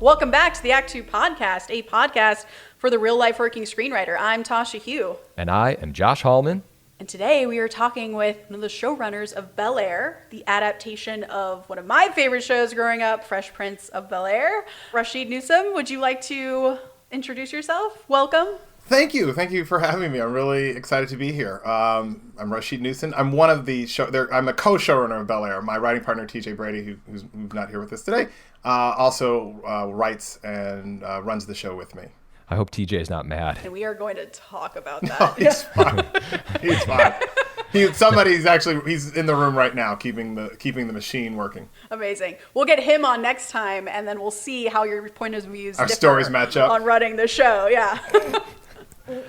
Welcome back to the Act Two podcast, a podcast for the real-life working screenwriter. I'm Tasha Hugh. And I am Josh Hallman. And today we are talking with one of the showrunners of BEL-AIR, the adaptation of one of my favorite shows growing up, Fresh Prince of Bel-Air. Rasheed Newsom, would you like to introduce yourself? Welcome. Thank you. Thank you for having me. I'm really excited to be here. I'm Rasheed Newsom. I'm one of the I'm a co-showrunner of BEL-AIR. My writing partner, TJ Brady, who's not here with us today, also writes and runs the show with me. I hope TJ is not mad. And we are going to talk about that. No, he's fine. He's fine. He's in the room right now, keeping the machine working. Amazing. We'll get him on next time, and then we'll see how your point of views our stories match up on running the show. Yeah.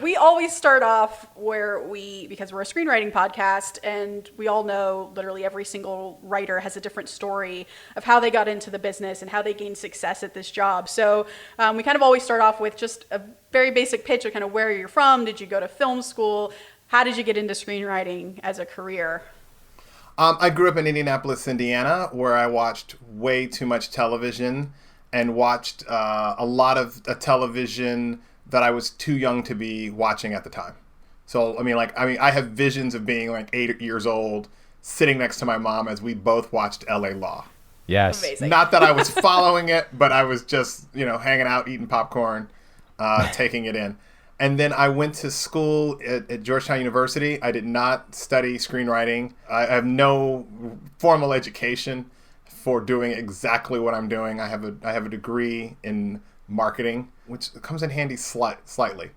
We always start off because we're a screenwriting podcast, and we all know literally every single writer has a different story of how they got into the business and how they gained success at this job. So we kind of always start off with just a very basic pitch of kind of where you're from. Did you go to film school? How did you get into screenwriting as a career? I grew up in Indianapolis, Indiana, where I watched way too much television and watched a lot of television that I was too young to be watching at the time. So, I have visions of being like 8 years old, sitting next to my mom as we both watched LA Law. Yes. Amazing. Not that I was following it, but I was just, hanging out, eating popcorn, taking it in. And then I went to school at Georgetown University. I did not study screenwriting. I have no formal education for doing exactly what I'm doing. I have a degree in marketing, which comes in handy slightly.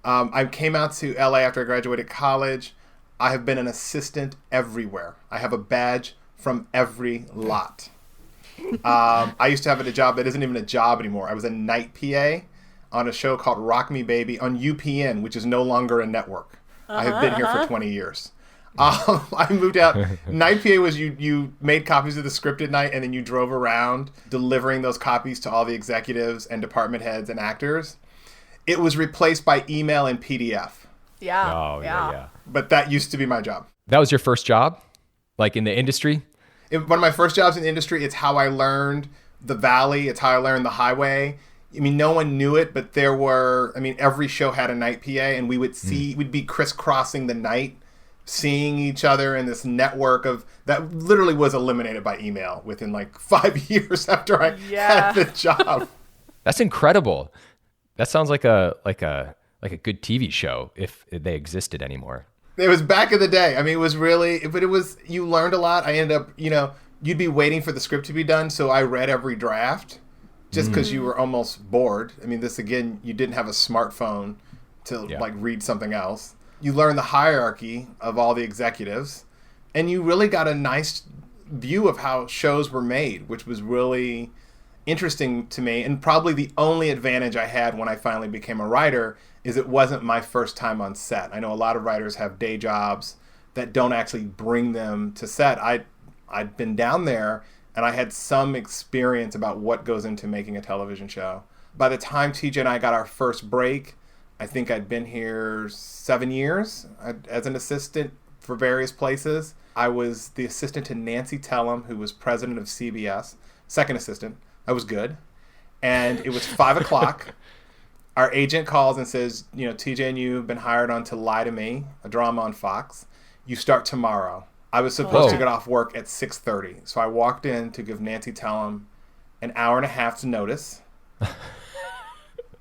I came out to LA after I graduated college. I have been an assistant everywhere. I have a badge from every lot. I used to have a job that isn't even a job anymore. I was a night PA on a show called Rock Me Baby on UPN, which is no longer a network. I have been here for 20 years. I moved out. Night PA was you made copies of the script at night, and then you drove around delivering those copies to all the executives and department heads and actors. It was replaced by email and PDF. Yeah. Oh, yeah. But that used to be my job. That was your first job? Like in the industry? One of my first jobs in the industry. It's how I learned the Valley. It's how I learned the highway. No one knew it, but there were, every show had a night PA, and we'd be crisscrossing the night, seeing each other in this network that literally was eliminated by email within like 5 years after I had the job. That's incredible. That sounds like a good TV show if they existed anymore. It was back in the day. It was really, but you learned a lot. I ended up, you'd be waiting for the script to be done, so I read every draft just because you were almost bored. This again, you didn't have a smartphone to read something else. You learn the hierarchy of all the executives, and you really got a nice view of how shows were made, which was really interesting to me. And probably the only advantage I had when I finally became a writer is it wasn't my first time on set. I know a lot of writers have day jobs that don't actually bring them to set. I'd been down there, and I had some experience about what goes into making a television show. By the time TJ and I got our first break, I think I'd been here 7 years as an assistant for various places. I was the assistant to Nancy Tellem, who was president of CBS, second assistant. I was good. And it was 5 o'clock. Our agent calls and says, TJ and you have been hired on To Lie to Me, a drama on Fox. You start tomorrow. I was supposed to get off work at 6:30. So I walked in to give Nancy Tellem an hour and a half's notice.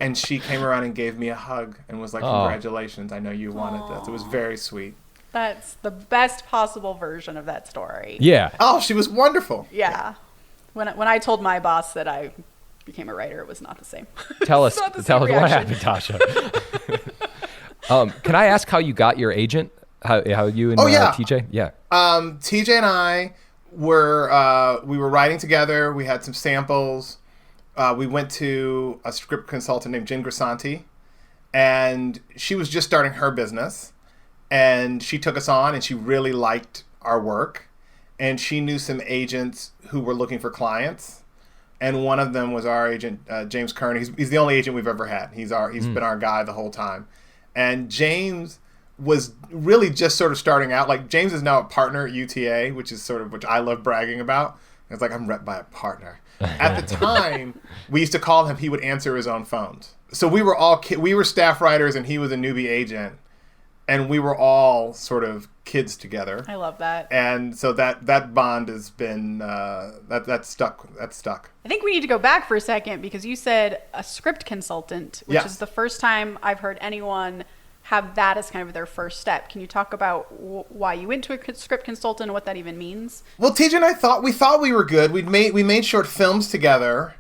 And she came around and gave me a hug and was like, congratulations, I know you wanted this. It was very sweet. That's the best possible version of that story. Yeah. Oh, she was wonderful. Yeah. When I told my boss that I became a writer, it was not the same. Tell us what happened, Tasha. Can I ask how you got your agent? How you and TJ? Yeah. TJ and I were writing together. We had some samples. We went to a script consultant named Jen Grisanti, and she was just starting her business, and she took us on, and she really liked our work, and she knew some agents who were looking for clients, and one of them was our agent, James Kern. He's the only agent we've ever had. He's been our guy the whole time, and James was really just sort of starting out. Like, James is now a partner at UTA, which I love bragging about. It's like, I'm rep by a partner. At the time, we used to call him, he would answer his own phones. So we were all we were staff writers and he was a newbie agent. And we were all sort of kids together. I love that. And so that bond has been, that's stuck. That's stuck. I think we need to go back for a second because you said a script consultant, which Yes. is the first time I've heard anyone have that as kind of their first step. Can you talk about why you went to a script consultant and what that even means? Well, TJ and I thought we were good. We made short films together,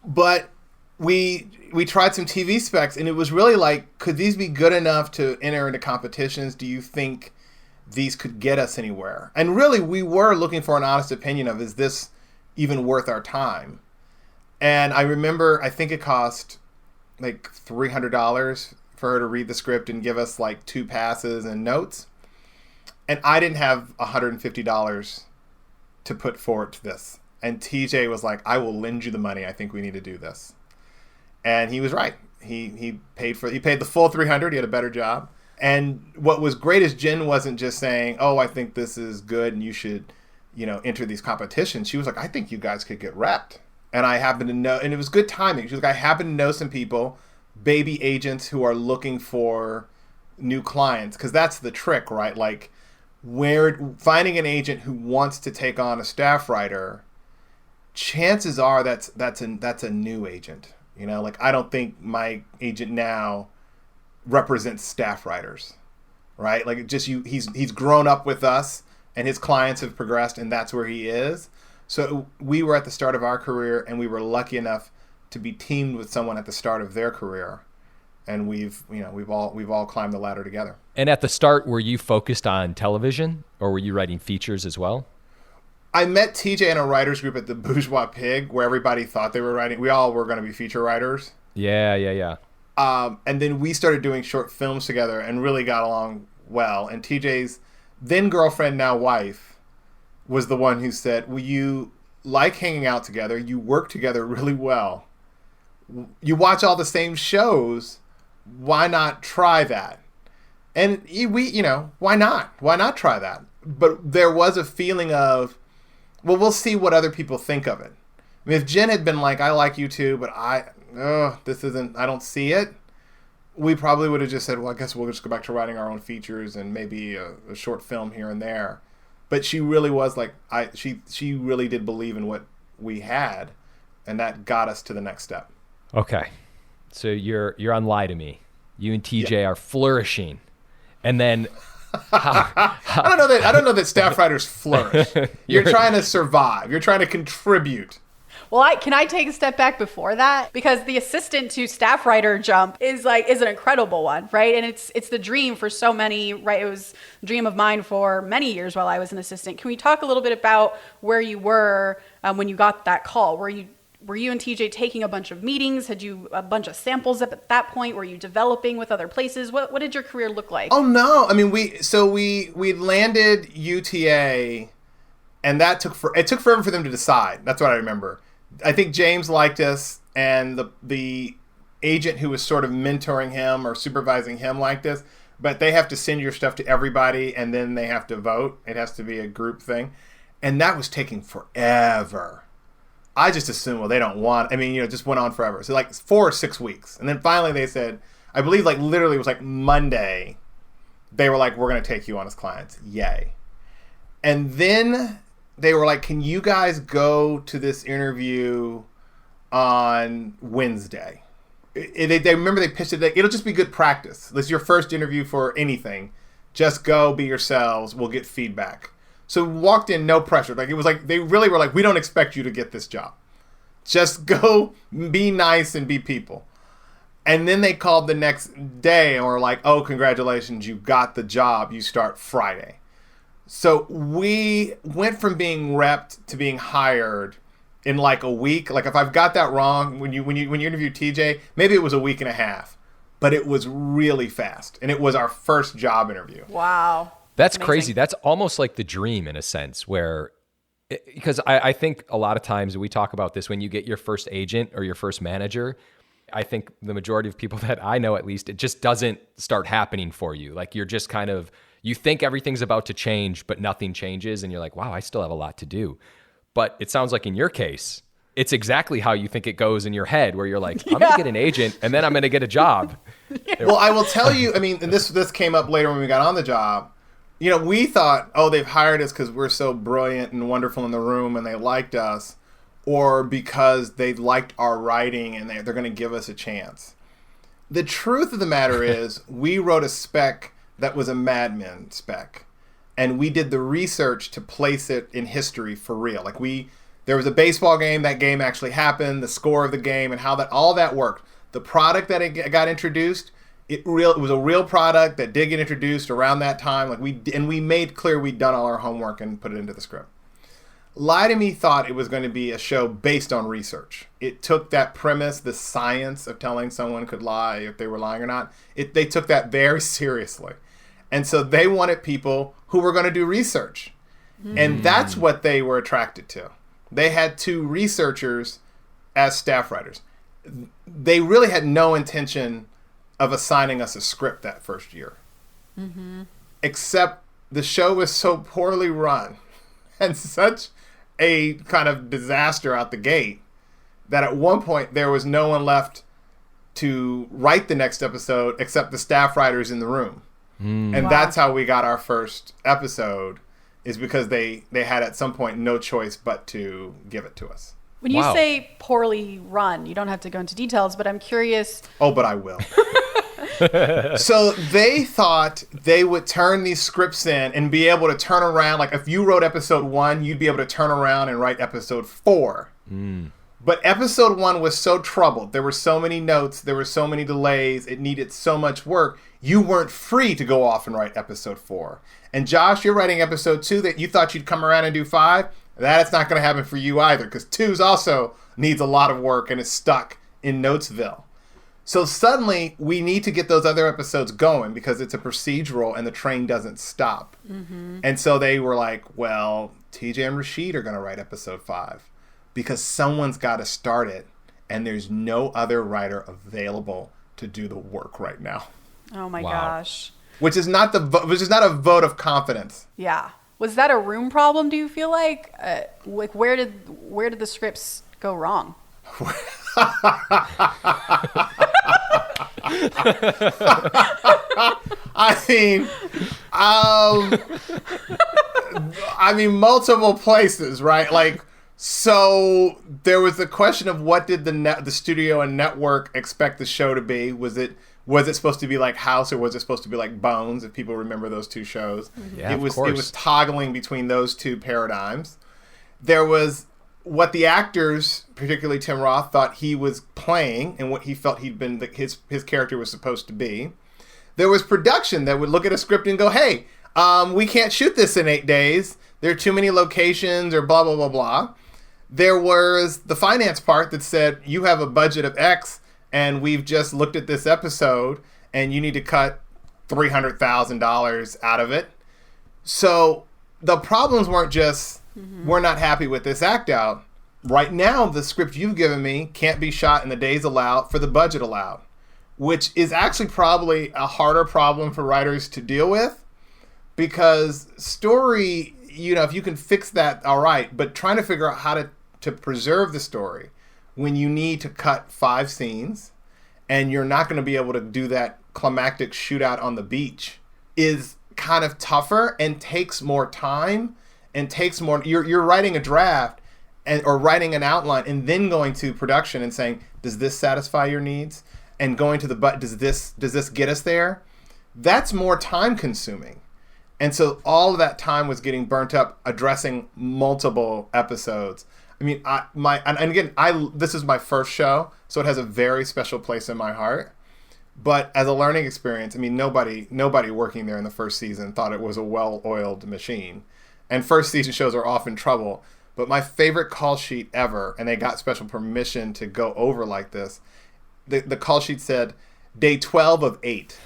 but we tried some TV specs, and it was really like, could these be good enough to enter into competitions? Do you think these could get us anywhere? And really, we were looking for an honest opinion of, is this even worth our time? And I remember, I think it cost like $300 for her to read the script and give us like 2 passes and notes. And I didn't have $150 to put forward to this. And TJ was like, I will lend you the money. I think we need to do this. And he was right. He paid the full $300. He had a better job. And what was great is Jen wasn't just saying, oh, I think this is good and you should, enter these competitions. She was like, I think you guys could get repped. And I happen to know, and it was good timing. She was like, I happen to know some people, baby agents who are looking for new clients. Because that's the trick, right? Like, finding an agent who wants to take on a staff writer, chances are that's a new agent. Like, I don't think my agent now represents staff writers, right? Like, he's grown up with us and his clients have progressed and that's where he is. So we were at the start of our career and we were lucky enough to be teamed with someone at the start of their career. And we've all climbed the ladder together. And at the start, were you focused on television or were you writing features as well? I met TJ in a writer's group at the Bourgeois Pig where everybody thought they were writing. We all were going to be feature writers. Yeah. And then we started doing short films together and really got along well. And TJ's then girlfriend, now wife, was the one who said, well, you like hanging out together. You work together really well. You watch all the same shows. Why not try that? And why not? Why not try that? But there was a feeling of, well, we'll see what other people think of it. I mean, if Jen had been like, I like you too, but I don't see it, we probably would have just said, well, I guess we'll just go back to writing our own features and maybe a short film here and there. But she really was like, she really did believe in what we had, and that got us to the next step. Okay. So you're on Lie to Me. You and TJ are flourishing. And then I don't know that staff writers flourish. You're trying to survive. You're trying to contribute. Well, can I take a step back before that? Because the assistant to staff writer jump is an incredible one, right? And it's the dream for so many, right? It was a dream of mine for many years while I was an assistant. Can we talk a little bit about where you were when you got that call? Were you and TJ taking a bunch of meetings? Had you a bunch of samples at that point? Were you developing with other places? What did your career look like? Oh no! I mean, we landed UTA, and it took forever for them to decide. That's what I remember. I think James liked us, and the agent who was sort of mentoring him or supervising him liked us. But they have to send your stuff to everybody, and then they have to vote. It has to be a group thing, and that was taking forever. I just assumed, well, they don't want, it just went on forever. So like 4 or 6 weeks. And then finally they said, I believe literally it was Monday, they were like, we're going to take you on as clients. Yay. And then they were like, can you guys go to this interview on Wednesday? They remember they pitched it, it'll just be good practice. This is your first interview for anything. Just go, be yourselves. We'll get feedback. So we walked in, no pressure. It was they really were like, we don't expect you to get this job. Just go, be nice, and be people. And then they called the next day and were like, oh, congratulations, you got the job. You start Friday. So we went from being repped to being hired in a week. If I've got that wrong, when you interviewed TJ, maybe it was a week and a half. But it was really fast. And it was our first job interview. Wow. That's amazing. crazy. That's almost like the dream in a sense because I think a lot of times we talk about this when you get your first agent or your first manager. I think the majority of people that I know, at least, it just doesn't start happening for you. You're just you think everything's about to change, but nothing changes. And you're like, wow, I still have a lot to do. But it sounds like in your case, it's exactly how you think it goes in your head, where you're like, I'm going to get an agent and then I'm going to get a job. Well, I will tell you, I mean, and this came up later when we got on the job. You know, we thought, oh, they've hired us because we're so brilliant and wonderful in the room and they liked us, or because they liked our writing and they're going to give us a chance. The truth of the matter is we wrote a spec that was a Mad Men spec, and we did the research to place it in history for real. Like there was a baseball game, that game actually happened, the score of the game, and how all that worked. The product that it got introduced, it was a real product that did get introduced around that time. Like we made clear we'd done all our homework and put it into the script. Lie to Me thought it was going to be a show based on research. It took that premise, the science of telling someone could lie if they were lying or not. They took that very seriously. And so they wanted people who were going to do research. And that's what they were attracted to. They had 2 researchers as staff writers. They really had no intention of assigning us a script that first year. Except the show was so poorly run and such a kind of disaster out the gate that at one point there was no one left to write the next episode except the staff writers in the room. And that's how we got our first episode, is because they had at some point no choice but to give it to us. When you say poorly run, you don't have to go into details, but I'm curious. Oh, but I will. So they thought they would turn these scripts in and be able to turn around. Like if you wrote episode 1, you'd be able to turn around and write episode 4. But episode 1 was so troubled. There were so many notes. There were so many delays. It needed so much work. You weren't free to go off and write episode 4. And Josh, you're writing episode 2 that you thought you'd come around and do 5. That's not going to happen for you either, because 2's also needs a lot of work and is stuck in Notesville. So suddenly we need to get those other episodes going because it's a procedural and the train doesn't stop. And so they were like, well, TJ and Rasheed are going to write episode 5 because someone's got to start it and there's no other writer available to do the work right now. Oh my gosh. Which is not a vote of confidence. Yeah. Was that a room problem, do you feel like? Where did the scripts go wrong? I mean, multiple places, right? Like, so there was the question of what did the studio and network expect the show to be? Was it supposed to be like House, or was it supposed to be like Bones? If people remember those 2 shows, yeah, it was toggling between those 2 paradigms. There was what the actors, particularly Tim Roth, thought he was playing and what he felt his character was supposed to be. There was production that would look at a script and go, hey, we can't shoot this in 8 days. There are too many locations, or blah, blah, blah, blah. There was the finance part that said, you have a budget of X and we've just looked at this episode and you need to cut $300,000 out of it. So the problems weren't just, we're not happy with this act out. Right now, the script you've given me can't be shot in the days allowed for the budget allowed, which is actually probably a harder problem for writers to deal with, because story, if you can fix that, all right, but trying to figure out how to preserve the story when you need to cut 5 scenes and you're not going to be able to do that climactic shootout on the beach is kind of tougher and takes more time and takes more. You're writing a draft or writing an outline and then going to production and saying, does this satisfy your needs? And going to does this get us there? That's more time consuming. And so all of that time was getting burnt up addressing multiple episodes. I mean, this is my first show, so it has a very special place in my heart. But as a learning experience, I mean, nobody working there in the first season thought it was a well-oiled machine. And first season shows are often trouble. But my favorite call sheet ever, and they got special permission to go over like this, the call sheet said, day 12 of 8.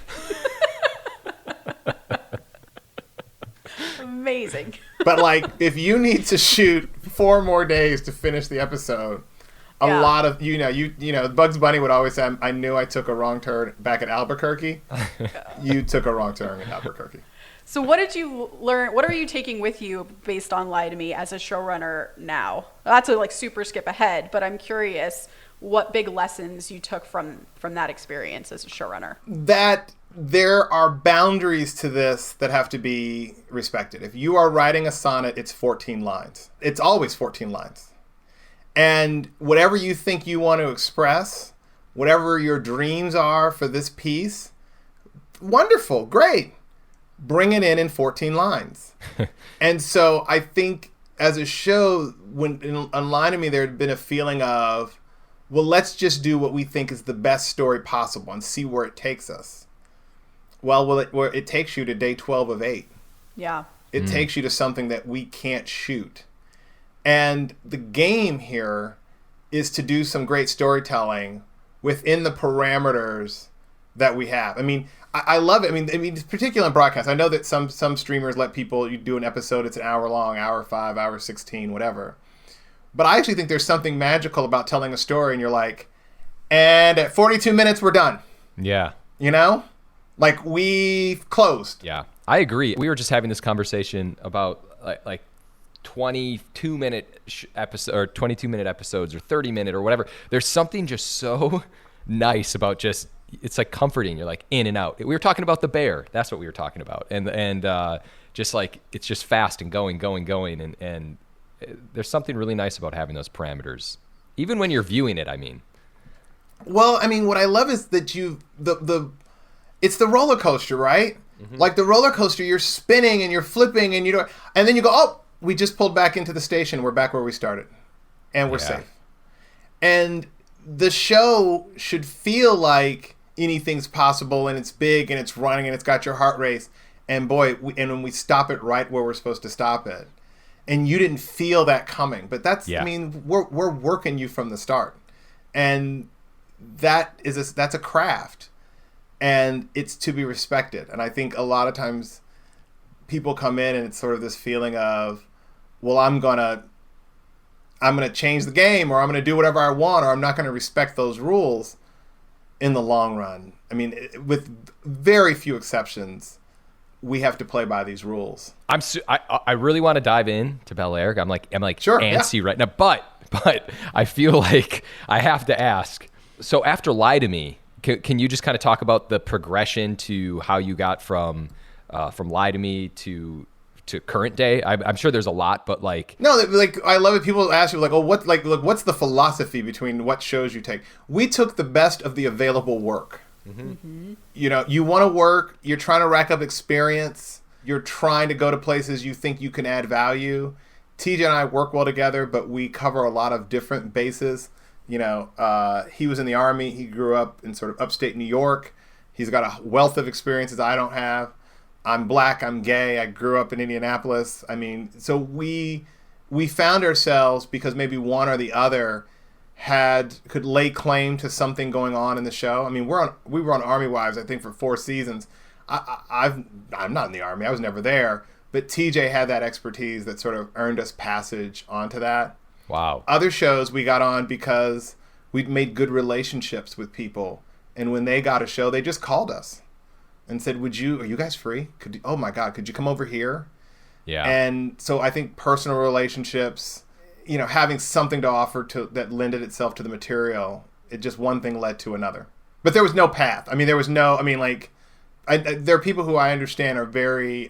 Amazing. But like, if you need to shoot 4 more days to finish the episode, a lot of Bugs Bunny would always say, I knew I took a wrong turn back at Albuquerque. You took a wrong turn in Albuquerque. So what did you learn? What are you taking with you based on Lie to Me as a showrunner now? Not to like super skip ahead, but I'm curious what big lessons you took from that experience as a showrunner. That there are boundaries to this that have to be respected. If you are writing a sonnet, it's 14 lines. It's always 14 lines. And whatever you think you want to express, whatever your dreams are for this piece, wonderful, great. Bring it in 14 lines. And so I think as a show, on Lie to Me, there had been a feeling of, well, let's just do what we think is the best story possible and see where it takes us. Well, it takes you to day 12 of 8. Yeah. It takes you to something that we can't shoot. And the game here is to do some great storytelling within the parameters that we have. I mean, I love it. I mean, particularly in broadcast, I know that some streamers let people, you do an episode, it's an hour long, hour 5, hour 16, whatever. But I actually think there's something magical about telling a story and you're like, and at 42 minutes, we're done. Yeah. You know? Like, we've closed. Yeah, I agree. We were just having this conversation about like 22-minute episode or 22-minute episodes or 30-minute or whatever. There's something just so nice about just, it's like comforting. You're like in and out. We were talking about the bear. That's what we were talking about. And just like, it's just fast and going. And there's something really nice about having those parameters, even when you're viewing it, I mean. Well, I mean, what I love is that it's the roller coaster, right? Mm-hmm. Like the roller coaster, you're spinning and you're flipping and and then you go, oh, we just pulled back into the station. We're back where we started and we're safe. And the show should feel like anything's possible and it's big and it's running and it's got your heart race. And boy, and when we stop it right where we're supposed to stop it, and you didn't feel that coming, but that's, I mean, we're working you from the start, and that's a craft, and it's to be respected. And I think a lot of times people come in and it's sort of this feeling of, well, I'm gonna change the game, or I'm gonna do whatever I want, or I'm not gonna respect those rules. In the long run, I mean, with very few exceptions, we have to play by these rules. I really want to dive in to BEL-AIR. I'm like sure, antsy right now, but I feel like I have to ask. So after Lie to Me, can you just kind of talk about the progression to how you got from Lie to Me to current day? I'm sure there's a lot, but like I love it. People ask you like, oh, what's the philosophy between what shows you take? We took the best of the available work. Mm-hmm. You know, you want to work, you're trying to rack up experience, you're trying to go to places you think you can add value. TJ and I work well together, but we cover a lot of different bases. You know, he was in the Army, he grew up in sort of upstate New York, he's got a wealth of experiences I don't have. I'm black, I'm gay, I grew up in Indianapolis. I mean, so we found ourselves, because maybe one or the other could lay claim to something going on in the show. I mean, we were on Army Wives, I think, for 4 seasons. I'm not in the Army. I was never there. But TJ had that expertise that sort of earned us passage onto that. Wow. Other shows we got on because we'd made good relationships with people. And when they got a show, they just called us and said, are you guys free? Oh my God, could you come over here? Yeah. And so I think personal relationships, you know, having something to offer that lended itself to the material, it just one thing led to another. But there was no path. I mean, there are people who I understand are very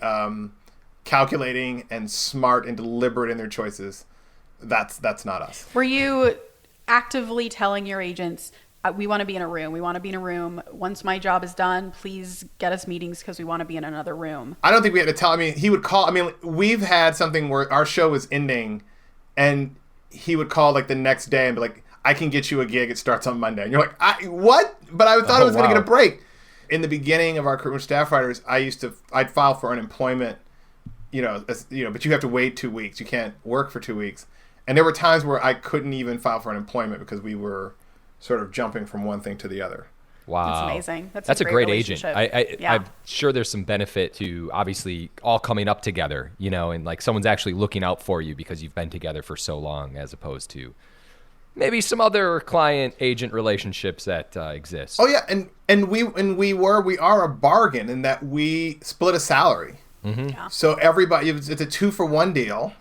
calculating and smart and deliberate in their choices. That's not us. Were you actively telling your agents, we want to be in a room. We want to be in a room. Once my job is done, please get us meetings because we want to be in another room? I don't think we had to tell. I mean, he would call. I mean, we've had something where our show was ending and he would call like the next day and be like, I can get you a gig. It starts on Monday. And you're like, what? But I thought I was going to get a break. In the beginning of our career with staff writers, I'd file for unemployment, but you have to wait 2 weeks. You can't work for 2 weeks. And there were times where I couldn't even file for unemployment because we were sort of jumping from one thing to the other. Wow. That's amazing. That's a great agent. I'm sure there's some benefit to obviously all coming up together, and like someone's actually looking out for you because you've been together for so long, as opposed to maybe some other client-agent relationships that exist. Oh yeah, and we are a bargain in that we split a salary. Yeah. So everybody, it's a 2-for-1 deal.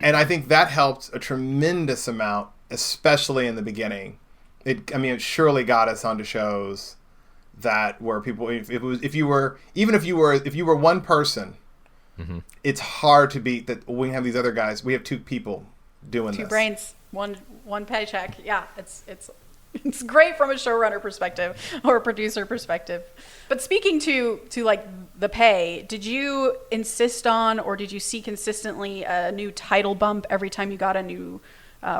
And I think that helped a tremendous amount, especially in the beginning. It surely got us onto shows that where people, if you were one person, it's hard to beat that. We have these other guys. We have 2 people doing this. 2 brains, one paycheck. Yeah, it's great from a showrunner perspective or a producer perspective. But speaking to like the pay, did you insist on, or did you see consistently a new title bump every time you got a new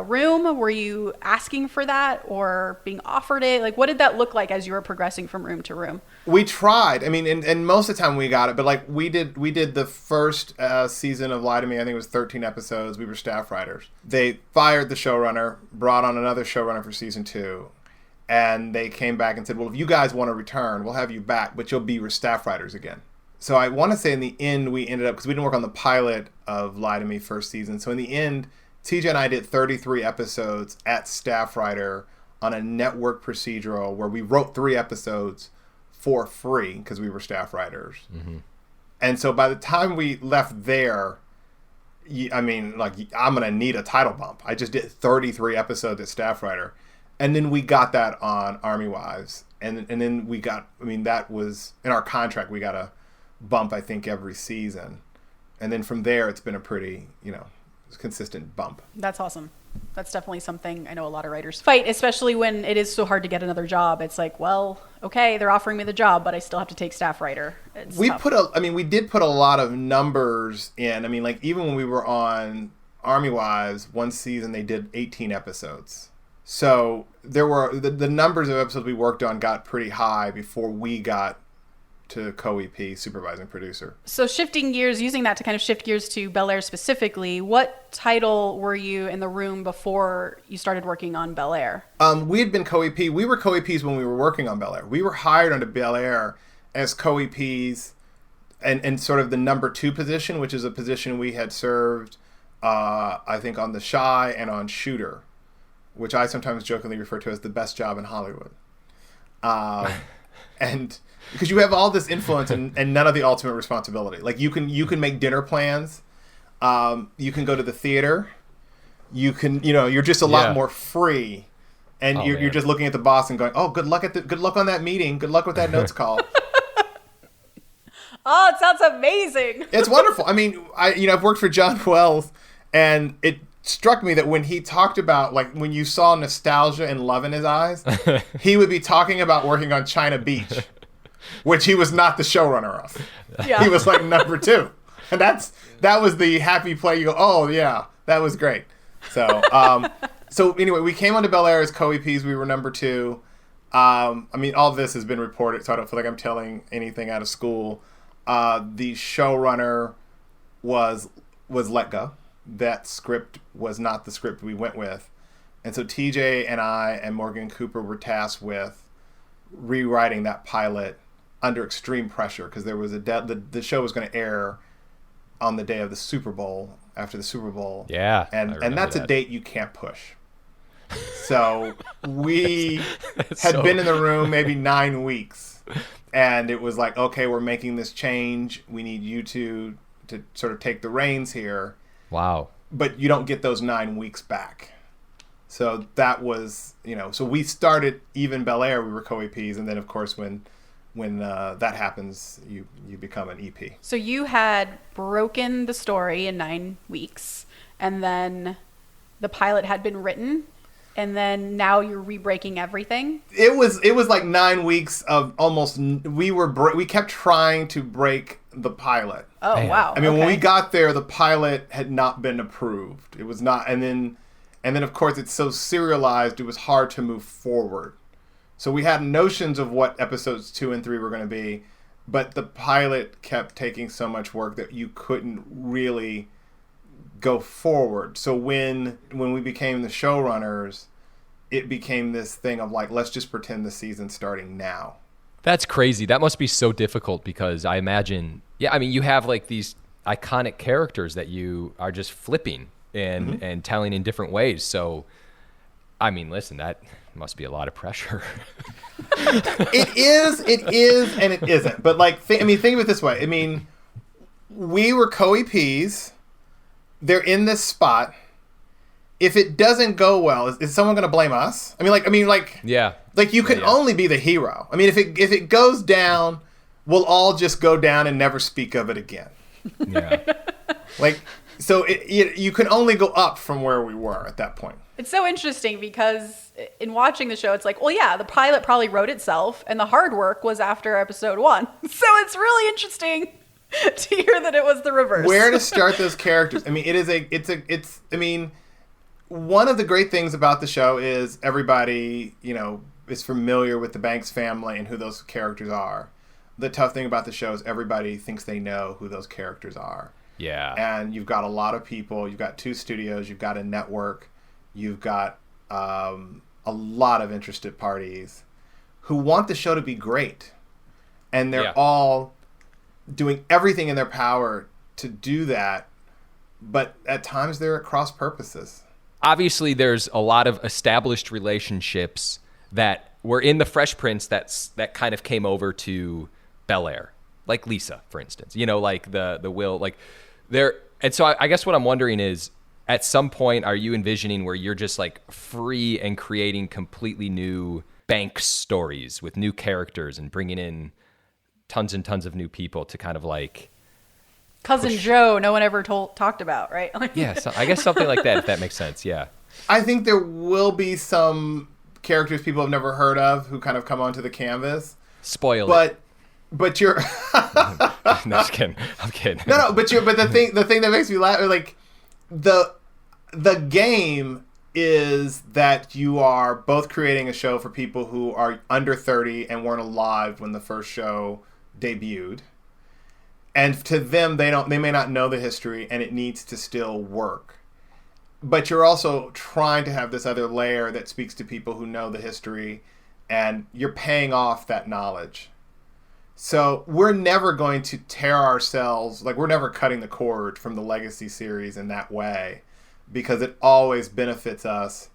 room? Were you asking for that or being offered it? Like, what did that look like as you were progressing from room to room? We tried. I mean, and most of the time we got it, but like we did the first season of Lie to Me. I think it was 13 episodes. We were staff writers. They fired the showrunner, brought on another showrunner for season 2, and they came back and said, "Well, if you guys want to return, we'll have you back, but you'll be your staff writers again." So I want to say in the end we ended up, because we didn't work on the pilot of Lie to Me first season. So in the end, TJ and I did 33 episodes at staff writer on a network procedural where we wrote 3 episodes for free because we were staff writers. And so by the time we left there, I'm going to need a title bump. I just did 33 episodes at staff writer. And then we got that on Army Wives. And then we got, that was in our contract. We got a bump, I think, every season. And then from there, it's been a pretty, consistent bump. That's awesome. That's definitely something I know a lot of writers fight, especially when it is so hard to get another job. It's like, well, okay, they're offering me the job, but I still have to take staff writer. We did put a lot of numbers in. Even when we were on Army Wives, one season they did 18 episodes. So there were the numbers of episodes we worked on got pretty high before we got to co-EP, supervising producer. So shifting gears, using that to kind of shift gears to BEL-AIR specifically, what title were you in the room before you started working on BEL-AIR? We had been co-EP. We were co-EPs when we were working on BEL-AIR. We were hired onto BEL-AIR as co-EPs and sort of the number 2 position, which is a position we had served, I think, on The Shy and on Shooter, which I sometimes jokingly refer to as the best job in Hollywood. And because you have all this influence and none of the ultimate responsibility. Like you can make dinner plans. You can go to the theater. You can, you're just a lot more free. And you're just looking at the boss and going, "Oh, good luck on that meeting. Good luck with that notes call." Oh, it sounds amazing. It's wonderful. I've worked for John Wells, and it struck me that when he talked about, like, when you saw nostalgia and love in his eyes, he would be talking about working on China Beach, which he was not the showrunner of. Yeah. He was like number 2. And that was the happy play. You go, "Oh yeah, that was great." So, so anyway, we came onto BEL-AIR as co-EPs. We were number 2. All this has been reported, so I don't feel like I'm telling anything out of school. The showrunner was let go. That script was not the script we went with. And so TJ and I and Morgan Cooper were tasked with rewriting that pilot under extreme pressure because there was the show was going to air on the day of the Super Bowl, after the Super Bowl. Yeah. And that's a date you can't push. So we had been in the room maybe 9 weeks, and it was like, "Okay, we're making this change. We need you to sort of take the reins here." Wow. But you don't get those 9 weeks back. So that was, so we started even BEL-AIR, we were co-EPs. And then, of course, when that happens, you become an EP. So you had broken the story in 9 weeks, and then the pilot had been written, and then now you're re-breaking everything? It was like 9 weeks of almost, we kept trying to break the pilot. Oh, man. Wow. When we got there, the pilot had not been approved. It was not, and then of course it's so serialized, it was hard to move forward. So we had notions of what episodes 2 and 3 were going to be, but the pilot kept taking so much work that you couldn't really go forward. So when we became the showrunners, it became this thing of like, let's just pretend the season's starting now. That's crazy. That must be so difficult because I imagine, you have like these iconic characters that you are just flipping and telling in different ways. So, listen, that must be a lot of pressure. It is, and it isn't. But like, think of it this way. we were co-EPs. They're in this spot. If it doesn't go well, is someone going to blame us? Yeah. Like you can only be the hero. I mean, if it goes down, we'll all just go down and never speak of it again. Yeah. Like, so you can only go up from where we were at that point. It's so interesting because in watching the show, it's like, well, yeah, the pilot probably wrote itself and the hard work was after episode 1. So it's really interesting to hear that it was the reverse. Where to start those characters? I mean, one of the great things about the show is everybody, is familiar with the Banks family and who those characters are. The tough thing about the show is everybody thinks they know who those characters are. Yeah. And you've got a lot of people. You've got 2 studios. You've got a network. You've got a lot of interested parties who want the show to be great. And they're all doing everything in their power to do that. But at times they're at cross purposes. Obviously, there's a lot of established relationships that were in the Fresh Prince that kind of came over to BEL-AIR. Like Lisa, for instance. Like the Will, like there. And so I guess what I'm wondering is, at some point, are you envisioning where you're just like free and creating completely new Banks stories with new characters and bringing in tons and tons of new people to kind of like Cousin Joe, no one ever talked about, right? Yeah, so I guess something like that, if that makes sense. Yeah. I think there will be some characters people have never heard of who kind of come onto the canvas. Spoil it. But you're No, just kidding. I'm kidding. No, but the thing that makes me laugh, like the game is that you are both creating a show for people who are under 30 and weren't alive when the first show debuted. And to them, they may not know the history and it needs to still work. But you're also trying to have this other layer that speaks to people who know the history, and you're paying off that knowledge. So we're never going to tear ourselves, like we're never cutting the cord from the Legacy series in that way, because it always benefits us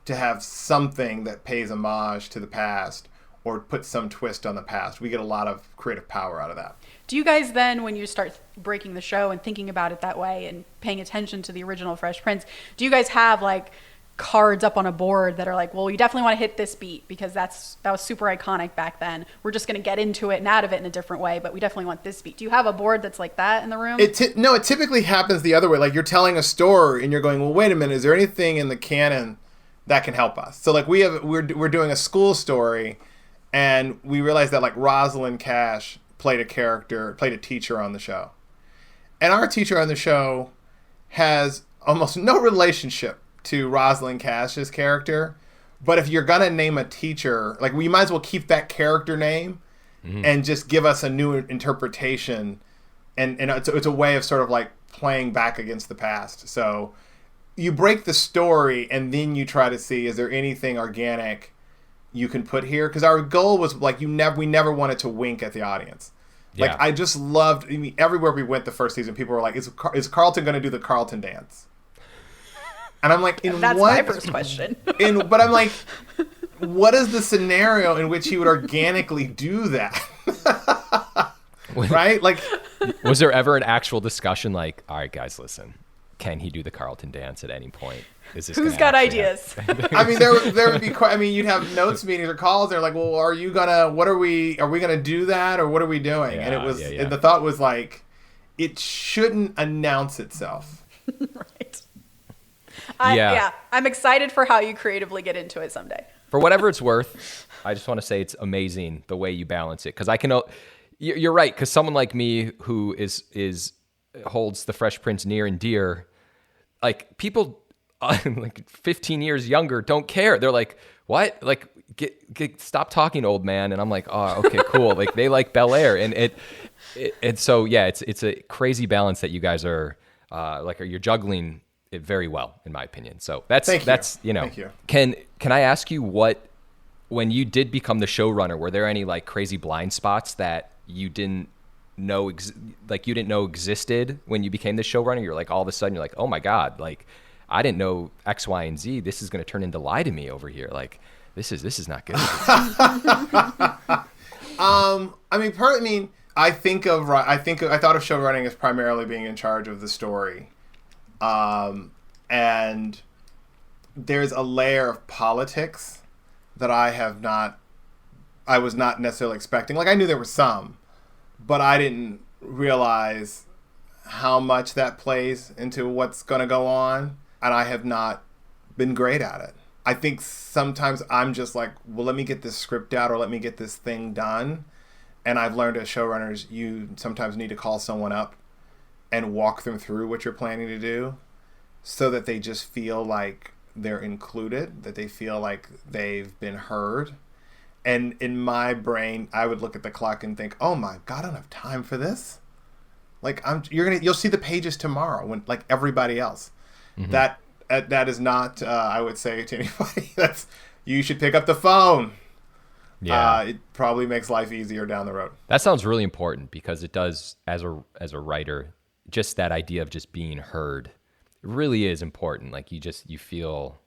to have something that pays homage to the past or puts some twist on the past. We get a lot of creative power out of that. Do you guys then, when you start breaking the show and thinking about it that way and paying attention to the original Fresh Prince, do you guys have like cards up on a board that are like, well, you definitely want to hit this beat because that was super iconic back then. We're just going to get into it and out of it in a different way, but we definitely want this beat. Do you have a board that's like that in the room? It typically happens the other way. Like you're telling a story and you're going, well, wait a minute, is there anything in the canon that can help us? So like we're doing a school story, and we realized that like Rosalind Cash played a teacher on the show. And our teacher on the show has almost no relationship to Rosalind Cash's character. But if you're going to name a teacher, like we might as well keep that character name and just give us a new interpretation. And it's a way of sort of like playing back against the past. So you break the story and then you try to see, is there anything organic you can put here? Because our goal was like we never wanted to wink at the audience. Like I just loved, I mean, everywhere we went the first season, people were like, is Carlton going to do the Carlton dance? And I'm like, that's my first question. But I'm like, what is the scenario in which he would organically do that? Right? Like, was there ever an actual discussion like, all right, guys, listen, can he do the Carlton dance at any point? Who's got ideas? I mean, there would be. I mean, you'd have notes meetings or calls. They're like, "Well, are we gonna do that, or what are we doing?" Yeah, and it was, and the thought was like, it shouldn't announce itself. Right. I'm excited for how you creatively get into it someday. For whatever it's worth, I just want to say it's amazing the way you balance it. Because I can, you're right. Because someone like me who holds the Fresh Prince near and dear, like people. Like 15 years younger don't care. They're like, what? Like, stop talking, old man. And I'm like, oh, okay, cool. Like they like BEL-AIR, and so yeah, it's a crazy balance that you guys are you're juggling it very well, in my opinion. So that's Thank you. Can I ask you when you did become the showrunner, were there any like crazy blind spots that you didn't know existed when you became the showrunner? You're like all of a sudden you're like, oh my god, like. I didn't know X, Y, and Z. This is going to turn into Lie to Me over here. Like, this is not good. I thought of showrunning as primarily being in charge of the story, and there's a layer of politics that I was not necessarily expecting. Like, I knew there were some, but I didn't realize how much that plays into what's going to go on, and I have not been great at it. I think sometimes I'm just like, well, let me get this script out or let me get this thing done. And I've learned as showrunners, you sometimes need to call someone up and walk them through what you're planning to do so that they just feel like they're included, that they feel like they've been heard. And in my brain, I would look at the clock and think, oh my God, I don't have time for this. Like, you'll see the pages tomorrow when, like everybody else. Mm-hmm. That is not, I would say to anybody, you should pick up the phone. Yeah. It probably makes life easier down the road. That sounds really important because it does, as a writer, just that idea of just being heard, it really is important. Like, you feel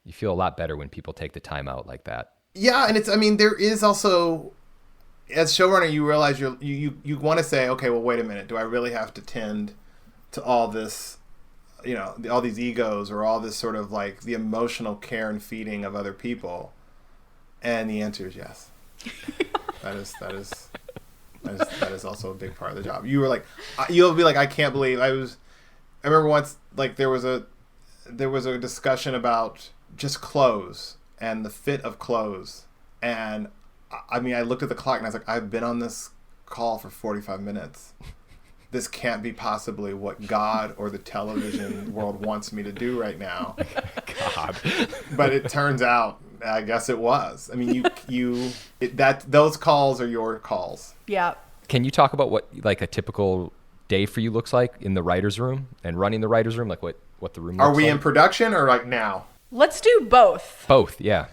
a lot better when people take the time out like that. Yeah, and there is also, as showrunner, you realize you want to say, okay, well, wait a minute, do I really have to tend to all this, all these egos or all this sort of like the emotional care and feeding of other people? And the answer is yes. That is also a big part of the job. You'll be like, I can't believe I remember once, like, there was a discussion about just clothes and the fit of clothes. And I looked at the clock and I was like, I've been on this call for 45 minutes. This can't be possibly what God or the television world wants me to do right now. God. But it turns out, I guess it was. Those calls are your calls. Yeah. Can you talk about what like a typical day for you looks like in the writer's room and running the writer's room? Like what the room looks like? Are we in production or like now? Let's do both. Both, yeah.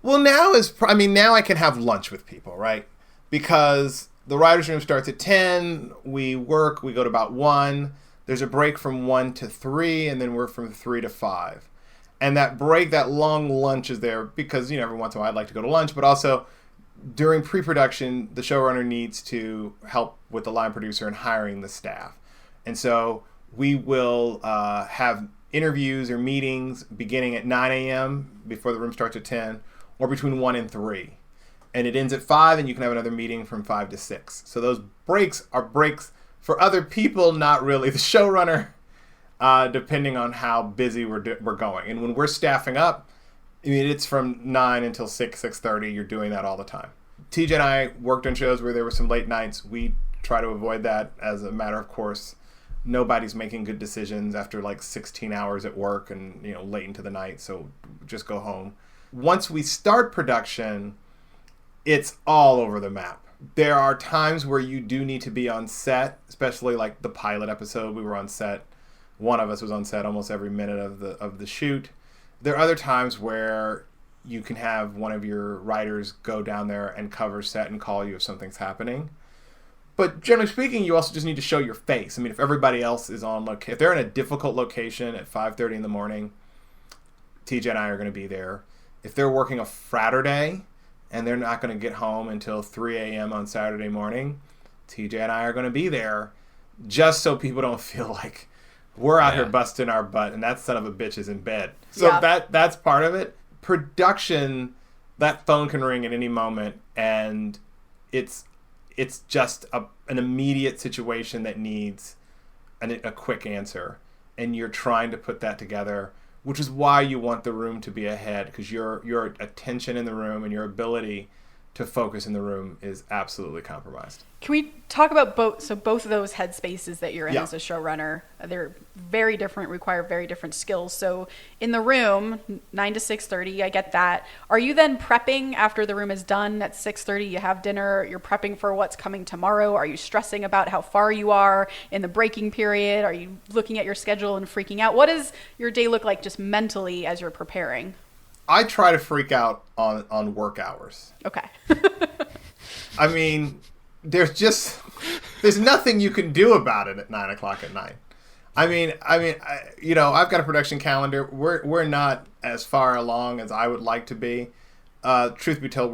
Well, now I can have lunch with people, right? Because the writer's room starts at 10. We go to about 1. There's a break from 1 to 3, and then we're from 3 to 5. And that break, that long lunch is there because, every once in a while I'd like to go to lunch, but also during pre-production, the showrunner needs to help with the line producer and hiring the staff. And so we will have interviews or meetings beginning at 9 a.m. before the room starts at 10, or between 1 and 3. And it ends at 5, and you can have another meeting from 5 to 6. So those breaks are breaks for other people, not really the showrunner, depending on how busy we're going. And when we're staffing up, it's from 9 until 6:30. You're doing that all the time. TJ and I worked on shows where there were some late nights. We try to avoid that as a matter of course. Nobody's making good decisions after like 16 hours at work and late into the night, so just go home. Once we start production, it's all over the map. There are times where you do need to be on set, especially like the pilot episode. We were on set. One of us was on set almost every minute of the shoot. There are other times where you can have one of your writers go down there and cover set and call you if something's happening. But generally speaking, you also just need to show your face. If everybody else is on location, if they're in a difficult location at 5:30 in the morning, TJ and I are going to be there. If they're working a Fraturday and they're not going to get home until 3 a.m. on Saturday morning, TJ and I are going to be there just so people don't feel like we're out here busting our butt and that son of a bitch is in bed. So that's part of it. Production, that phone can ring at any moment, and it's just an immediate situation that needs a quick answer, and you're trying to put that together, which is why you want the room to be ahead, because your attention in the room and your ability to focus in the room is absolutely compromised. Can we talk about both of those headspaces that you're in as a showrunner? They're very different, require very different skills. So in the room, 9 to 6:30, I get that. Are you then prepping after the room is done at 6:30? You have dinner, you're prepping for what's coming tomorrow. Are you stressing about how far you are in the breaking period? Are you looking at your schedule and freaking out? What does your day look like just mentally as you're preparing? I try to freak out on work hours. Okay. There's nothing you can do about it at 9 o'clock at night. I've got a production calendar. We're not as far along as I would like to be. Truth be told,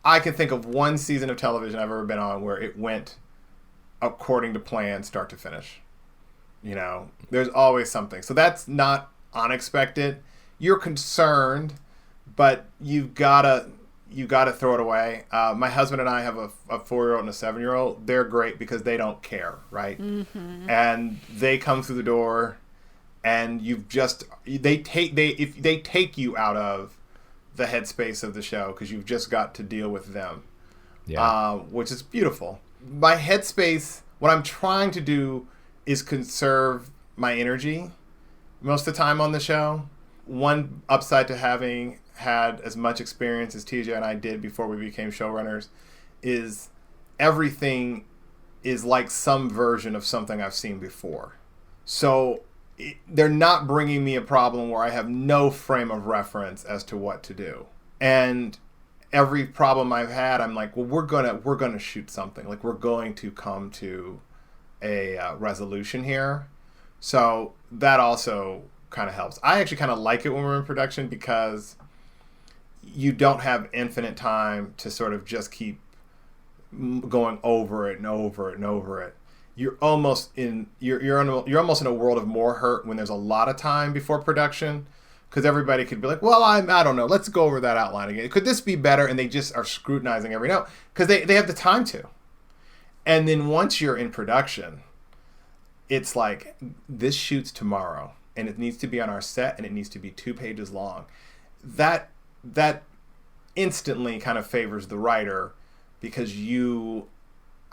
I can think of one season of television I've ever been on where it went according to plan, start to finish. You know, there's always something. So that's not unexpected. You're concerned, but you've gotta throw it away. My husband and I have a 4-year-old and a 7-year-old. They're great because they don't care, right? Mm-hmm. And they come through the door, and they take you out of the headspace of the show because you've just got to deal with them, which is beautiful. My headspace, what I'm trying to do is conserve my energy most of the time on the show. One upside to having had as much experience as TJ and I did before we became showrunners is everything is like some version of something I've seen before. So they're not bringing me a problem where I have no frame of reference as to what to do. And every problem I've had, I'm like, well, we're gonna shoot something. Like, we're going to come to a resolution here. So that also kind of helps. I actually kind of like it when we're in production because you don't have infinite time to sort of just keep going over it and over it and over it. You're almost in a world of more hurt when there's a lot of time before production, because everybody could be like, well, I don't know, let's go over that outline again. Could this be better? And they just are scrutinizing every note because they have the time to. And then once you're in production, it's like, this shoots tomorrow and it needs to be on our set and it needs to be 2 pages long. That instantly kind of favors the writer because you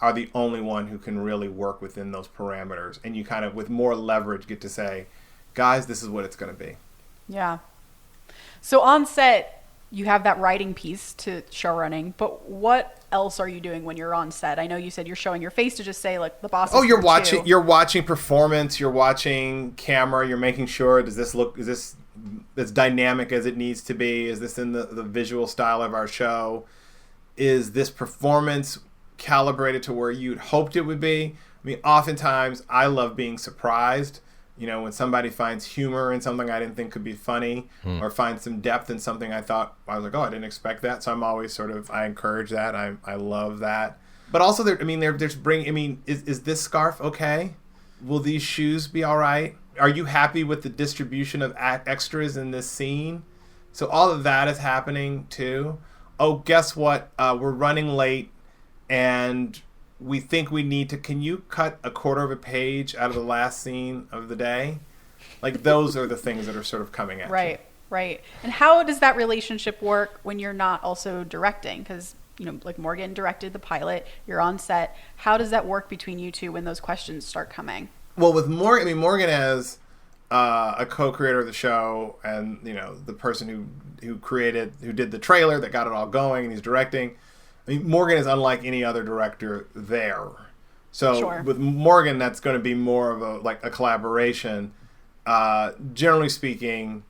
are the only one who can really work within those parameters, and you kind of, with more leverage, get to say, guys, this is what it's going to be. Yeah. So on set, you have that writing piece to showrunning, but what else are you doing when you're on set? I know you said you're showing your face to just say, like, the boss is you're watching performance, you're watching camera, you're making sure, is this as dynamic as it needs to be? Is this in the visual style of our show? Is this performance calibrated to where you'd hoped it would be? I mean, oftentimes I love being surprised. You know, when somebody finds humor in something I didn't think could be funny, or finds some depth in something I thought, I was like, oh, I didn't expect that. So I'm always I encourage that. I love that. But also, is this scarf okay? Will these shoes be all right? Are you happy with the distribution of extras in this scene? So all of that is happening too. Oh, guess what? We're running late, and we think we need to, can you cut a quarter of a page out of the last scene of the day? Like, those are the things that are sort of coming at you. Right. And how does that relationship work when you're not also directing? Because, you know, like Morgan directed the pilot, you're on set. How does that work between you two when those questions start coming? Well, with Morgan, Morgan as a co-creator of the show, and, you know, the person who did the trailer that got it all going, and he's directing. I mean, Morgan is unlike any other director there. So with Morgan, that's going to be more of a collaboration. Generally speaking,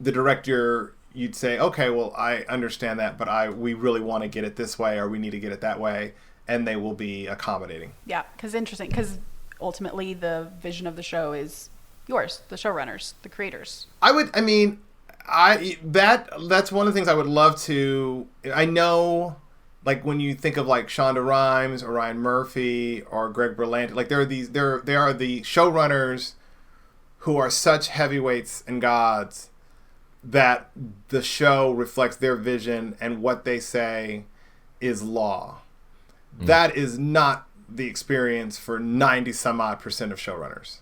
the director, you'd say, okay, well, I understand that, but we really want to get it this way, or we need to get it that way, and they will be accommodating. Yeah, because ultimately the vision of the show is yours, the showrunners, the creators. That's one of the things I would love to. I know. Like, when you think of, like, Shonda Rhimes or Ryan Murphy or Greg Berlanti, like, there are the showrunners who are such heavyweights and gods that the show reflects their vision, and what they say is law. That is not the experience for 90-some-odd% of showrunners.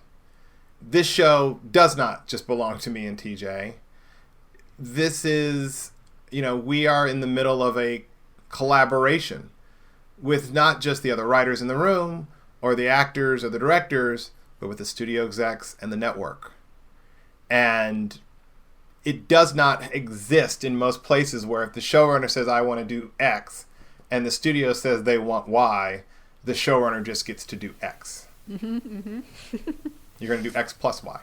This show does not just belong to me and TJ. This is, we are in the middle of a collaboration with not just the other writers in the room or the actors or the directors, but with the studio execs and the network. And it does not exist in most places where if the showrunner says, I want to do X, and the studio says they want Y, the showrunner just gets to do X. Mm-hmm. You're going to do X plus Y.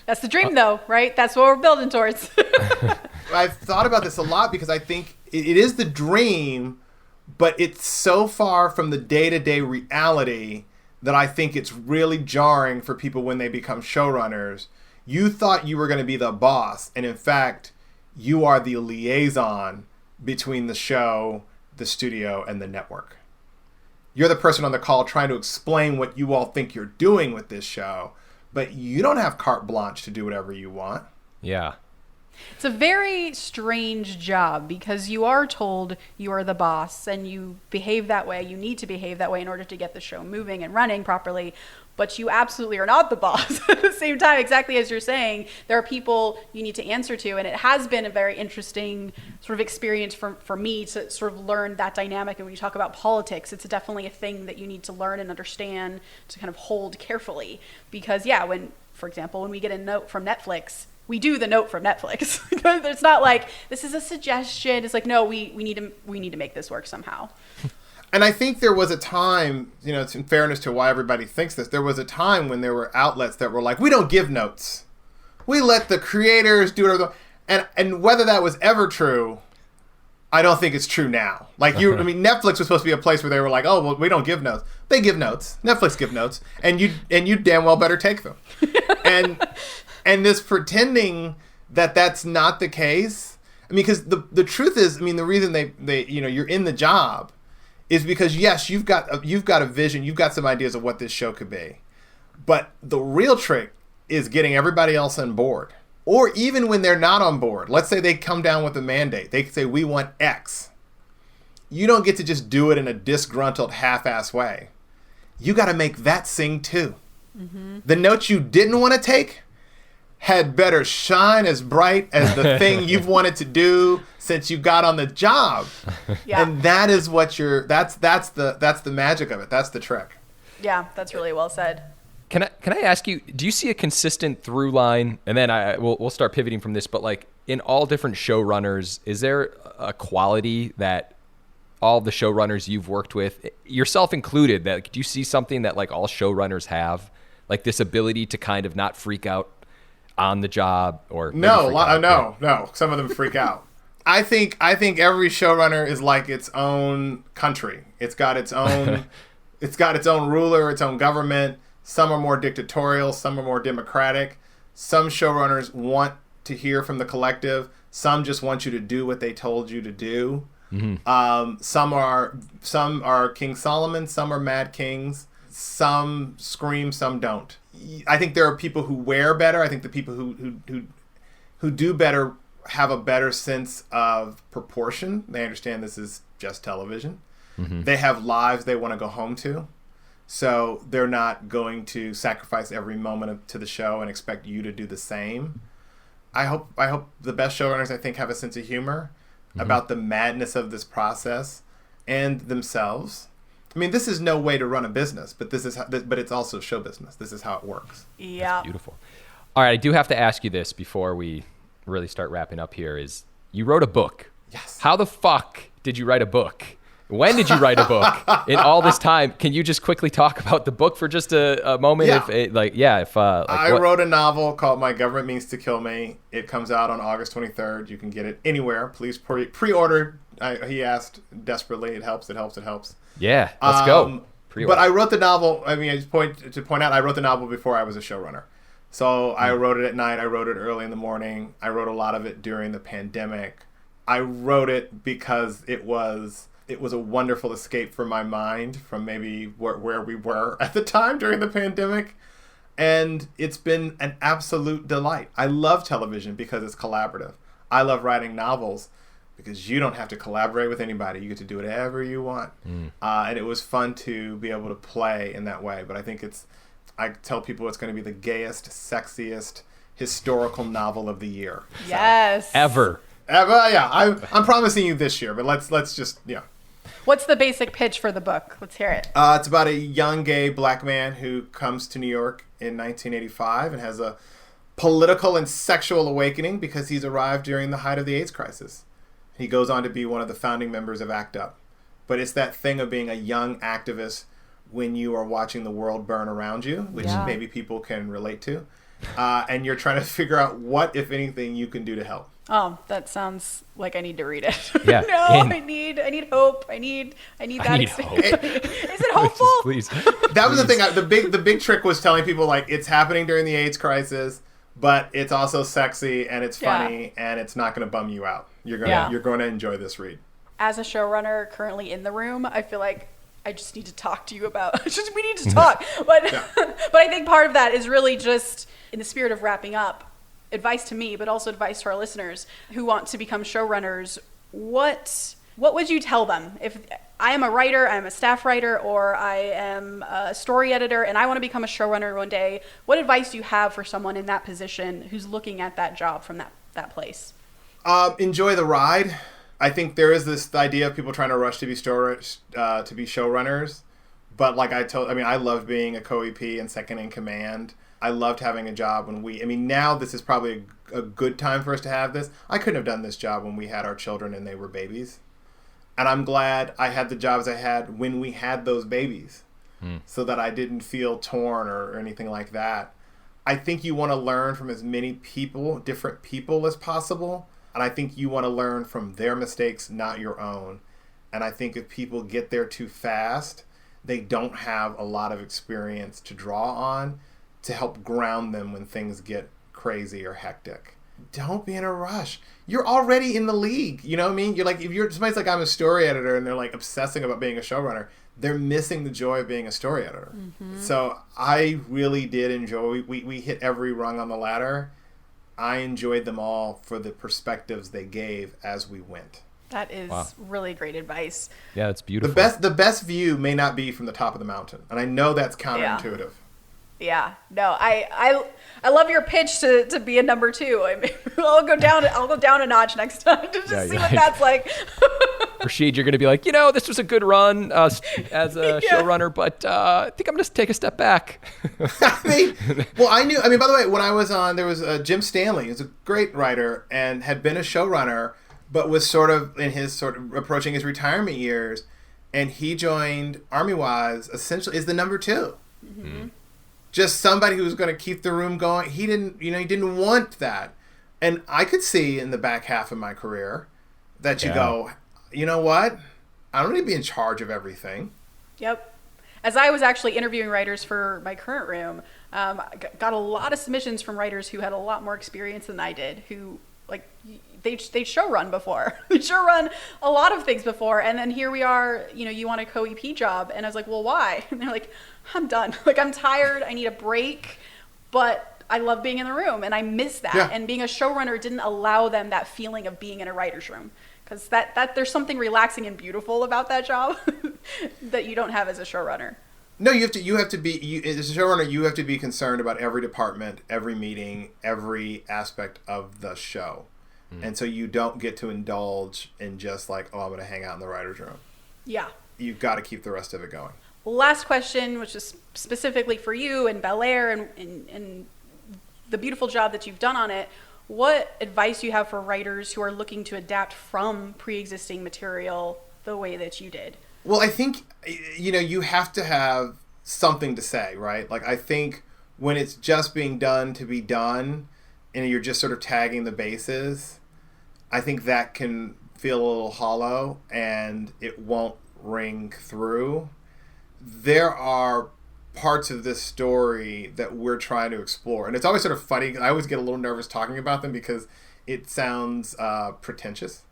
That's the dream, though, right? That's what we're building towards. I've thought about this a lot because I think it is the dream, but it's so far from the day-to-day reality that I think it's really jarring for people when they become showrunners. You thought you were going to be the boss, and in fact, you are the liaison between the show, the studio and the network. You're the person on the call trying to explain what you all think you're doing with this show, but you don't have carte blanche to do whatever you want. Yeah. It's a very strange job because you are told you are the boss and you behave that way. You need to behave that way in order to get the show moving and running properly. But you absolutely are not the boss at the same time. Exactly as you're saying, there are people you need to answer to. And it has been a very interesting sort of experience for me to sort of learn that dynamic. And when you talk about politics, it's definitely a thing that you need to learn and understand to kind of hold carefully. Because, yeah, when, for example, when we get a note from Netflix, we do the note from Netflix. It's not like, this is a suggestion. It's like, no, we need to make this work somehow. And I think there was a time, you know, in fairness to why everybody thinks this, there was a time when there were outlets that were like, we don't give notes. We let the creators do whatever. And whether that was ever true, I don't think it's true now. Like I mean, Netflix was supposed to be a place where they were like, oh, well, we don't give notes. They give notes. Netflix give notes. And you damn well better take them. And this pretending that that's not the case. I mean, because the truth is, I mean, the reason they you know, you're in the job is because, yes, you've got a vision, you've got some ideas of what this show could be. But the real trick is getting everybody else on board. Or even when they're not on board, let's say they come down with a mandate. They say, we want X. You don't get to just do it in a disgruntled, half-ass way. You got to make that sing too. Mm-hmm. The notes you didn't want to take had better shine as bright as the thing you've wanted to do since you got on the job. Yeah. And that is what that's the magic of it. That's the trick. Yeah, that's really well said. Can I ask you, do you see a consistent through line? And then we'll start pivoting from this, but like in all different showrunners, is there a quality that all the showrunners you've worked with, yourself included, that like, do you see something that like all showrunners have, like this ability to kind of not freak out on the job? Or no. Some of them freak out. I think every showrunner is like its own country. It's got its own ruler, its own government. Some are more dictatorial, some are more democratic. Some showrunners want to hear from the collective. Some just want you to do what they told you to do. Mm-hmm. Some are King Solomon, some are Mad Kings. Some scream, some don't. I think there are people who wear better. I think the people who do better have a better sense of proportion. They understand this is just television. Mm-hmm. They have lives they want to go home to. So they're not going to sacrifice every moment to the show and expect you to do the same. I hope the best showrunners, I think, have a sense of humor about the madness of this process and themselves. I mean, this is no way to run a business, but but it's also show business. This is how it works. Yeah. That's beautiful. All right, I do have to ask you this before we really start wrapping up here. Is you wrote a book. Yes. How the fuck did you write a book? When did you write a book? In all this time, can you just quickly talk about the book for just a moment? Yeah. I wrote a novel called My Government Means to Kill Me. It comes out on August 23rd. You can get it anywhere. Please pre-order. He asked desperately. It helps. Yeah, let's go. But I wrote the novel. I mean, I just point out, I wrote the novel before I was a showrunner. So I wrote it at night. I wrote it early in the morning. I wrote a lot of it during the pandemic. I wrote it because it was a wonderful escape from my mind from maybe where we were at the time during the pandemic. And it's been an absolute delight. I love television because it's collaborative. I love writing novels because you don't have to collaborate with anybody. You get to do whatever you want. And it was fun to be able to play in that way. But I think I tell people it's going to be the gayest, sexiest, historical novel of the year. Yes. Ever. Yeah. I'm promising you this year, but let's just, yeah. What's the basic pitch for the book? Let's hear it. It's about a young gay black man who comes to New York in 1985 and has a political and sexual awakening because he's arrived during the height of the AIDS crisis. He goes on to be one of the founding members of ACT UP. But it's that thing of being a young activist when you are watching the world burn around you, which maybe people can relate to. And you're trying to figure out what, if anything, you can do to help. Oh, that sounds like I need to read it. Yeah. I need hope. I need that experience. Is it hopeful? Please. That was the thing. The big trick was telling people like it's happening during the AIDS crisis, but it's also sexy and it's funny and it's not going to bum you out. You're going to enjoy this read. as a showrunner currently in the room, I feel like I just need to talk to you about, we need to talk. But, but I think part of that is really just in the spirit of wrapping up, advice to me, but also advice to our listeners who want to become showrunners. What would you tell them? If I am a writer, I'm a staff writer, or I am a story editor and I want to become a showrunner one day, what advice do you have for someone in that position who's looking at that job from that place? Enjoy the ride. I think there is this idea of people trying to rush to be showrunners, but I loved being a co-EP and second in command. I loved having a job when now this is probably a good time for us to have this. I couldn't have done this job when we had our children and they were babies. And I'm glad I had the jobs I had when we had those babies so that I didn't feel torn or anything like that. I think you want to learn from as many people, different people as possible. And I think you want to learn from their mistakes, not your own. And I think if people get there too fast, they don't have a lot of experience to draw on to help ground them when things get crazy or hectic. Don't be in a rush. You're already in the league. You know what I mean? You're like, if somebody's like, I'm a story editor, and they're like obsessing about being a showrunner, they're missing the joy of being a story editor. Mm-hmm. So I really did enjoy, we hit every rung on the ladder. I enjoyed them all for the perspectives they gave as we went. That is really great advice. Yeah, it's beautiful. The best view may not be from the top of the mountain. And I know that's counterintuitive. Yeah, no, I love your pitch to be a number 2. I mean, I'll go down a notch next time to just see what that's like. Rasheed, you're going to be like, this was a good run as a showrunner, but I think I'm going to take a step back. I knew, by the way, when I was on, there was Jim Stanley, who's a great writer and had been a showrunner, but was sort of approaching his retirement years, and he joined Army Wives, essentially, is the number 2. Mm-hmm. Just somebody who was going to keep the room going. He didn't want that. And I could see in the back half of my career that you go, you know what? I don't need to be in charge of everything. Yep. As I was actually interviewing writers for my current room, got a lot of submissions from writers who had a lot more experience than I did, who they showrun before. They showrun a lot of things before. And then here we are, you want a co-EP job. And I was like, well, why? And they're like, I'm done. I'm tired. I need a break. But I love being in the room and I miss that. Yeah. And being a showrunner didn't allow them that feeling of being in a writer's room. Because that there's something relaxing and beautiful about that job that you don't have as a showrunner. No, you have to be as a showrunner. You have to be concerned about every department, every meeting, every aspect of the show, and so you don't get to indulge in just like, oh, I'm going to hang out in the writer's room. Yeah, you've got to keep the rest of it going. Last question, which is specifically for you and BEL-AIR and the beautiful job that you've done on it. What advice do you have for writers who are looking to adapt from pre-existing material the way that you did? Well, I think, you have to have something to say, right? Like, I think when it's just being done to be done and you're just sort of tagging the bases, I think that can feel a little hollow and it won't ring through. There are parts of this story that we're trying to explore. And it's always sort of funny. I always get a little nervous talking about them because it sounds pretentious.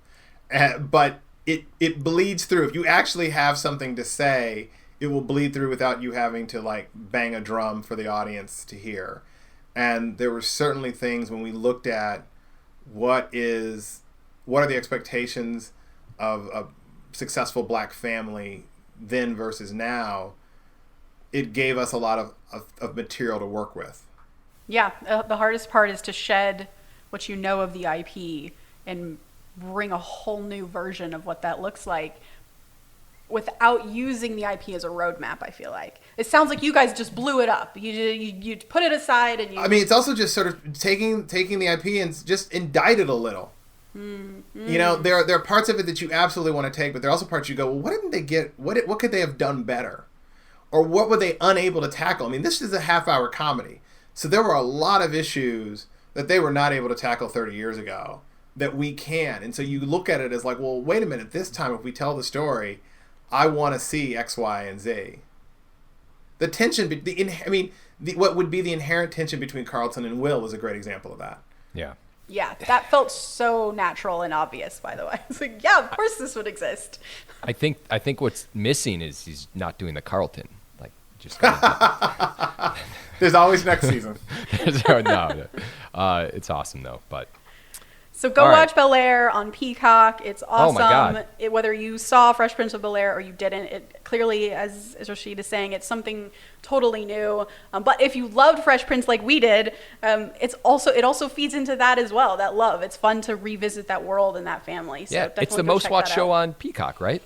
But it bleeds through. If you actually have something to say, it will bleed through without you having to bang a drum for the audience to hear. And there were certainly things when we looked at what are the expectations of a successful Black family then versus now, it gave us a lot of material to work with. Yeah, the hardest part is to shed what you know of the IP and bring a whole new version of what that looks like without using the IP as a roadmap, I feel like. It sounds like you guys just blew it up. You put it aside and you... it's also just sort of taking the IP and just indict it a little. Mm-hmm. There are parts of it that you absolutely want to take, but there are also parts you go, well, what didn't they get? What could they have done better? Or what were they unable to tackle? This is a half-hour comedy. So there were a lot of issues that they were not able to tackle 30 years ago that we can. And so you look at it as like, well, wait a minute. This time, if we tell the story, I want to see X, Y, and Z. The tension, what would be the inherent tension between Carlton and Will is a great example of that. Yeah. Yeah, that felt so natural and obvious, by the way. It's like, yeah, of course this would exist. I think what's missing is he's not doing the Carlton. Like, just There's always next season. no. It's awesome though. But so go All right. watch BEL-AIR on Peacock. It's awesome. Oh my God. Whether you saw Fresh Prince of Bel-Air or you didn't, it clearly, as Rasheed is saying, it's something totally new. But if you loved Fresh Prince like we did, it also feeds into that as well. That love. It's fun to revisit that world and that family. So yeah, definitely it's the go most check watched that show out. on Peacock, right?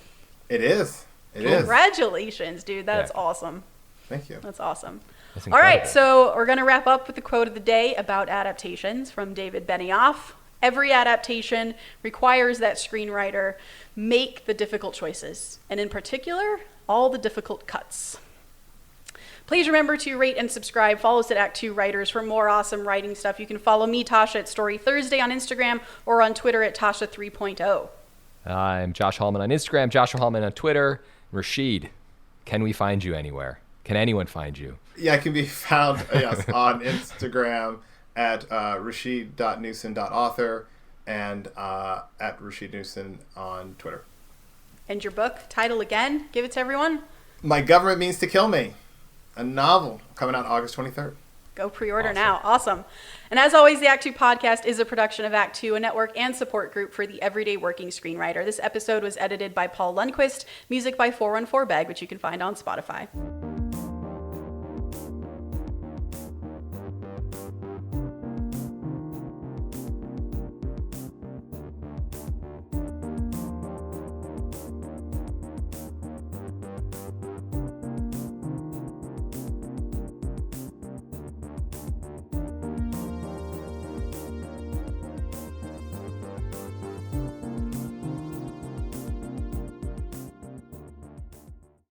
It is. It is. Congratulations, dude. That's Yeah. awesome. Thank you. That's awesome. That's All right, incredible. so we're going to wrap up with the quote of the day about adaptations from David Benioff. Every adaptation requires that screenwriter make the difficult choices, and in particular, all the difficult cuts. Please remember to rate and subscribe. Follow us at ActTwoWriters for more awesome writing stuff. You can follow me, Tasha, at Story Thursday on Instagram or on Twitter at Tasha 3.0. I'm Josh Hallman on Instagram, Joshua Hallman on Twitter. Rasheed, can we find you anywhere? Can anyone find you? Yeah, it can be found on Instagram at rasheed.newson.author and at Rasheed Newson on Twitter. And your book, title again, give it to everyone. My Government Means to Kill Me, a novel coming out August 23rd. Go pre-order Awesome. now. Awesome. And as always, the Act Two podcast is a production of Act Two, a network and support group for the everyday working screenwriter. This episode was edited by Paul Lundquist, music by 414 Bag, which you can find on Spotify.